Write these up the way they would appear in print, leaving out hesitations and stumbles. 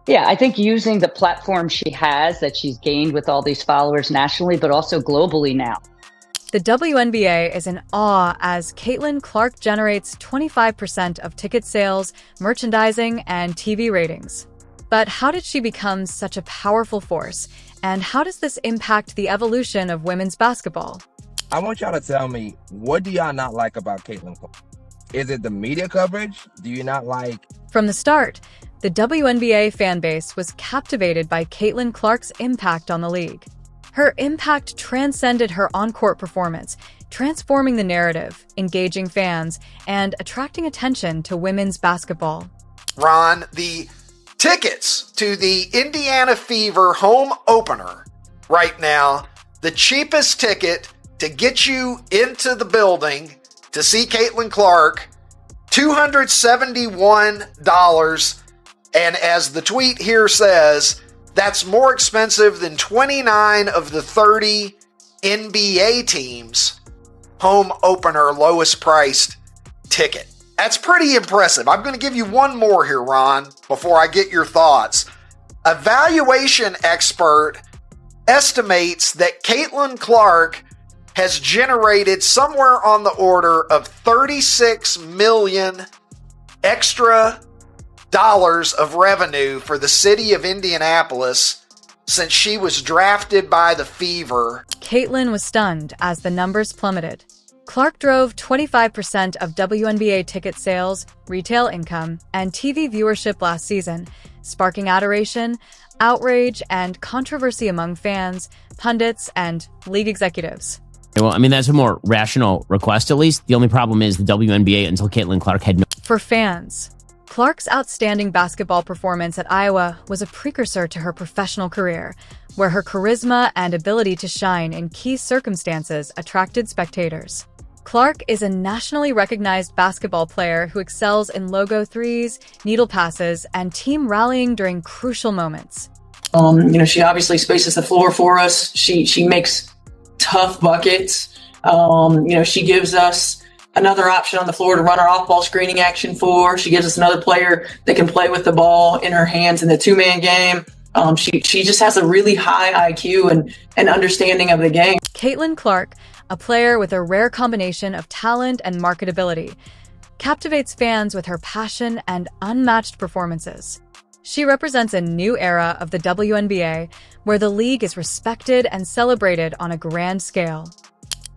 Yeah, I think using the platform she has that she's gained with all these followers nationally, but also globally now. The WNBA is in awe as Caitlin Clark generates 25% of ticket sales, merchandising, and TV ratings. But how did she become such a powerful force? And how does this impact the evolution of women's basketball? I want y'all to tell me, what do y'all not like about Caitlin Clark? Is it the media coverage? Do you not like... From the start, the WNBA fan base was captivated by Caitlin Clark's impact on the league. Her impact transcended her on-court performance, transforming the narrative, engaging fans, and attracting attention to women's basketball. Ron, the tickets to the Indiana Fever home opener right now, the cheapest ticket to get you into the building to see Caitlin Clark, $271. And as the tweet here says, that's more expensive than 29 of the 30 NBA teams' home opener lowest priced ticket. That's pretty impressive. I'm going to give you one more here, Ron, before I get your thoughts. A valuation expert estimates that Caitlin Clark has generated somewhere on the order of 36 million extra dollars of revenue for the city of Indianapolis since she was drafted by the Fever. Caitlin was stunned as the numbers plummeted. Clark drove 25% of WNBA ticket sales, retail income, and TV viewership last season, sparking adoration, outrage, and controversy among fans, pundits, and league executives. Well, I mean, that's a more rational request, at leleast. The only problem is the WNBA, until Caitlin Clark, had no... For fans, Clark's outstanding basketball performance at Iowa was a precursor to her professional career, where her charisma and ability to shine in key circumstances attracted spectators. Clark is a nationally recognized basketball player who excels in logo threes, needle passes, and team rallying during crucial moments. She obviously spaces the floor for us. She makes tough buckets. She gives us another option on the floor to run our off-ball screening action for. She gives us another player that can play with the ball in her hands in the two-man game. She just has a really high IQ and understanding of the game. Caitlin Clark, a player with a rare combination of talent and marketability, captivates fans with her passion and unmatched performances. She represents a new era of the WNBA, where the league is respected and celebrated on a grand scale.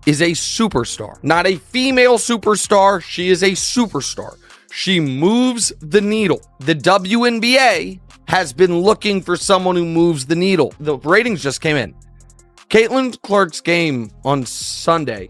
Is a superstar, not a female superstar. She is a superstar. She moves the needle. The WNBA has been looking for someone who moves the needle. The ratings just came in. Caitlin Clark's game on Sunday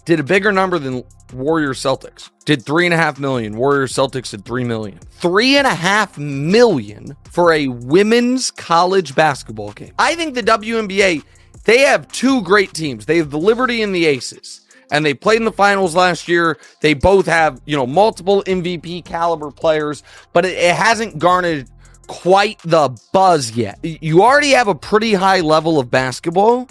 did a bigger number than Warriors Celtics. Did 3.5 million. Warriors Celtics did 3 million. 3.5 million for a women's college basketball game. I think the WNBA, they have two great teams. They have the Liberty and the Aces. And they played in the finals last year. They both have, multiple MVP caliber players, but it hasn't garnered quite the buzz yet. You already have a pretty high level of basketball,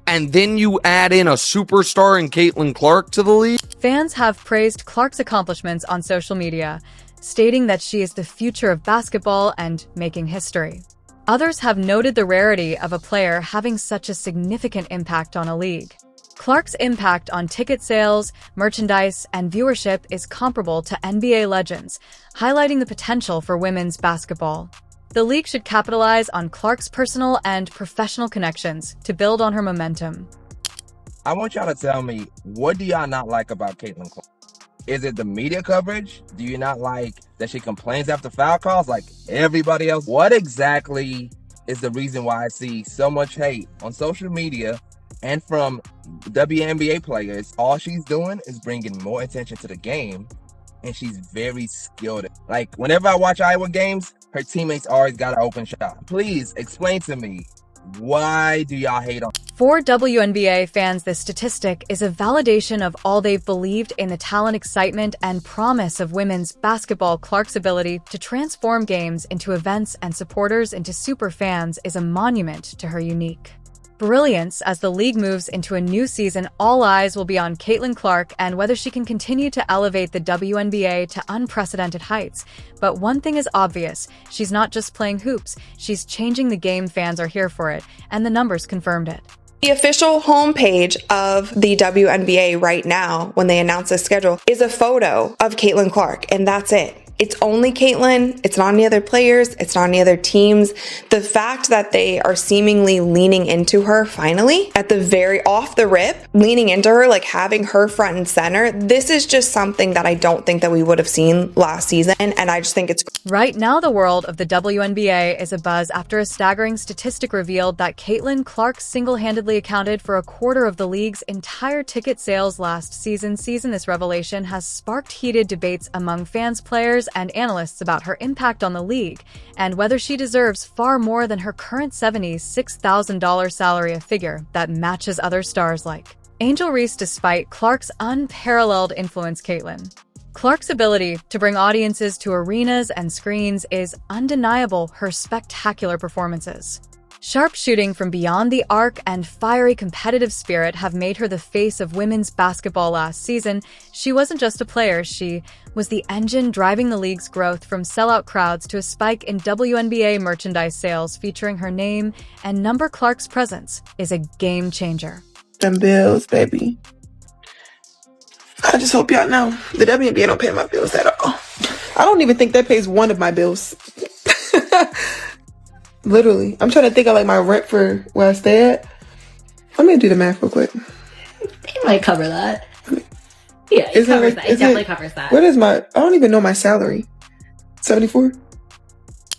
and then you add in a superstar in Caitlin Clark to the league. Fans have praised Clark's accomplishments on social media, stating that she is the future of basketball and making history. Others have noted the rarity of a player having such a significant impact on a league. Clark's impact on ticket sales, merchandise, and viewership is comparable to NBA legends, highlighting the potential for women's basketball. The league should capitalize on Clark's personal and professional connections to build on her momentum. I want y'all to tell me, what do y'all not like about Caitlin Clark? Is it the media coverage? Do you not like that she complains after foul calls like everybody else? What exactly is the reason why I see so much hate on social media and from WNBA players? All she's doing is bringing more attention to the game, and she's very skilled. Like, whenever I watch Iowa games, her teammates always got an open shot. Please explain to me, why do y'all hate on? For WNBA fans, this statistic is a validation of all they've believed in the talent, excitement, and promise of women's basketball. Clark's ability to transform games into events and supporters into super fans is a monument to her unique brilliance. As the league moves into a new season, all eyes will be on Caitlin Clark and whether she can continue to elevate the WNBA to unprecedented heights. But one thing is obvious, she's not just playing hoops, she's changing the game. Fans are here for it, and the numbers confirmed it. The official homepage of the WNBA right now, when they announce the schedule, is a photo of Caitlin Clark, and that's it. It's only Caitlin. It's not any other players. It's not any other teams. The fact that they are seemingly leaning into her finally at the very off the rip, leaning into her, like having her front and center. This is just something that I don't think that we would have seen last season. And I just think it's right now. The world of the WNBA is abuzz after a staggering statistic revealed that Caitlin Clark single-handedly accounted for a quarter of the league's entire ticket sales last season. This revelation has sparked heated debates among fans, players, and analysts about her impact on the league and whether she deserves far more than her current $76,000 salary, a figure that matches other stars like Angel Reese. Despite Clark's unparalleled influence, Caitlin Clark's ability to bring audiences to arenas and screens is undeniable. Her spectacular performances, sharp shooting from beyond the arc, and fiery competitive spirit have made her the face of women's basketball last season. She wasn't just a player, she was the engine driving the league's growth, from sellout crowds to a spike in WNBA merchandise sales featuring her name and number. Clark's presence is a game changer. Them bills, baby. I just hope y'all know the WNBA don't pay my bills at all. I don't even think that pays one of my bills. Literally. I'm trying to think of like my rent for where I stay at. Let me do the math real quick. It might cover that. Yeah, it covers that. It definitely covers that. What is I don't even know my salary. 74?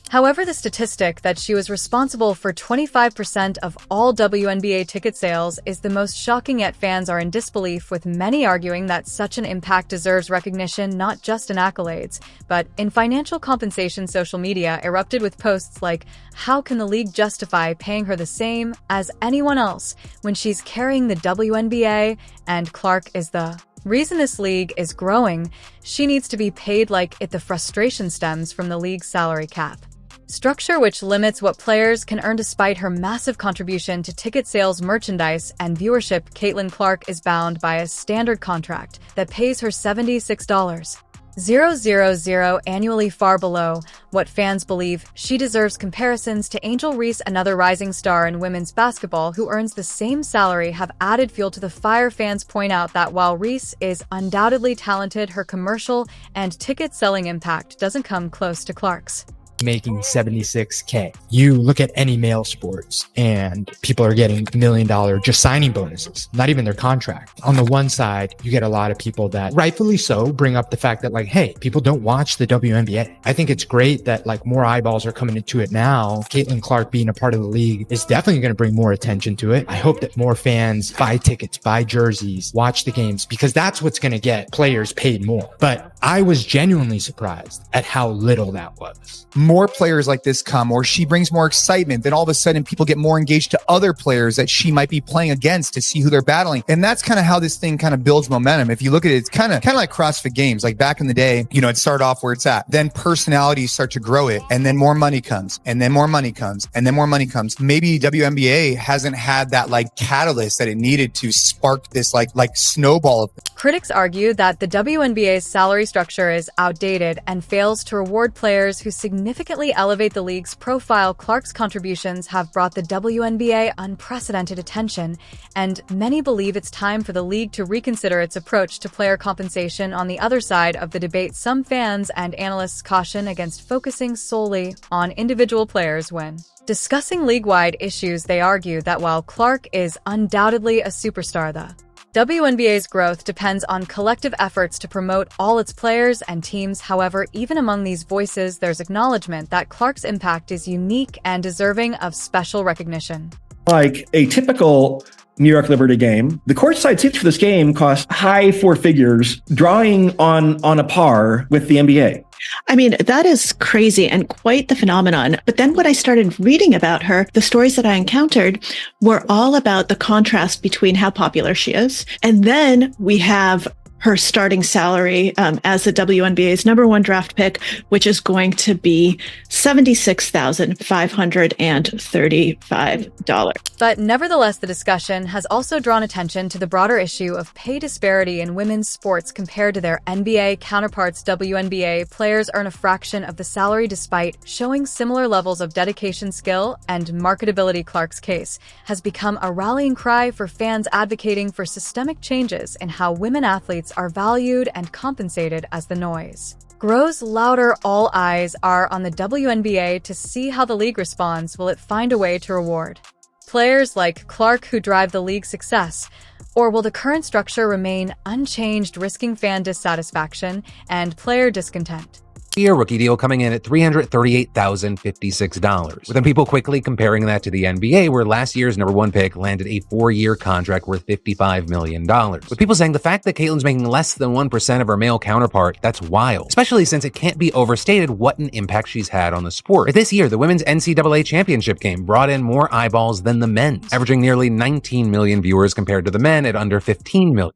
However, the statistic that she was responsible for 25% of all WNBA ticket sales is the most shocking, yet fans are in disbelief, with many arguing that such an impact deserves recognition, not just in accolades, but in financial compensation. Social media erupted with posts like, "How can the league justify paying her the same as anyone else when she's carrying the WNBA?" And Clark is the reason this league is growing. She needs to be paid like it. The frustration stems from the league's salary cap structure, which limits what players can earn. Despite her massive contribution to ticket sales, merchandise, and viewership, Caitlin Clark is bound by a standard contract that pays her $76,000 annually, far below what fans believe she deserves. Comparisons to Angel Reese, another rising star in women's basketball who earns the same salary, have added fuel to the fire. Fans point out that while Reese is undoubtedly talented, her commercial and ticket selling impact doesn't come close to Clark's. Making $76K. You look at any male sports and people are getting $1 million just signing bonuses, not even their contract. On the one side, you get a lot of people that rightfully so bring up the fact that like, hey, people don't watch the WNBA. I think it's great that like more eyeballs are coming into it now. Caitlin Clark being a part of the league is definitely going to bring more attention to it. I hope that more fans buy tickets, buy jerseys, watch the games, because that's what's going to get players paid more. But I was genuinely surprised at how little that was. More players like this come, or she brings more excitement, then all of a sudden people get more engaged to other players that she might be playing against to see who they're battling. And that's kind of how this thing kind of builds momentum. If you look at it, it's kind of like CrossFit Games. Like back in the day, it started off where it's at. Then personalities start to grow it, and then more money comes, and then more money comes, and then more money comes. Maybe WNBA hasn't had that like catalyst that it needed to spark this like snowball of. Critics argue that the WNBA's salary structure is outdated and fails to reward players who significantly elevate the league's profile. Clark's contributions have brought the WNBA unprecedented attention, and many believe it's time for the league to reconsider its approach to player compensation. On the other side of the debate, some fans and analysts caution against focusing solely on individual players when discussing league-wide issues. They argue that while Clark is undoubtedly a superstar, the WNBA's growth depends on collective efforts to promote all its players and teams. However, even among these voices, there's acknowledgement that Clark's impact is unique and deserving of special recognition. Like a typical New York Liberty game, the courtside seats for this game cost high four figures, drawing on a par with the NBA. I mean, that is crazy and quite the phenomenon. But then when I started reading about her, the stories that I encountered were all about the contrast between how popular she is. And then we have her starting salary as the WNBA's number one draft pick, which is going to be $76,535. But nevertheless, the discussion has also drawn attention to the broader issue of pay disparity in women's sports compared to their NBA counterparts. WNBA players earn a fraction of the salary despite showing similar levels of dedication, skill, and marketability. Clark's case has become a rallying cry for fans advocating for systemic changes in how women athletes are valued and compensated as the noise grows louder. All eyes are on the WNBA to see how the league responds. Will it find a way to reward players like Clark who drive the league's success? Or will the current structure remain unchanged, risking fan dissatisfaction and player discontent? Year rookie deal coming in at $338,056, with then people quickly comparing that to the NBA, where last year's number one pick landed a 4-year contract worth $55 million. With people saying the fact that Caitlin's making less than 1% of her male counterpart, that's wild, especially since it can't be overstated what an impact she's had on the sport. But this year, the women's NCAA championship game brought in more eyeballs than the men's, averaging nearly 19 million viewers compared to the men at under 15 million.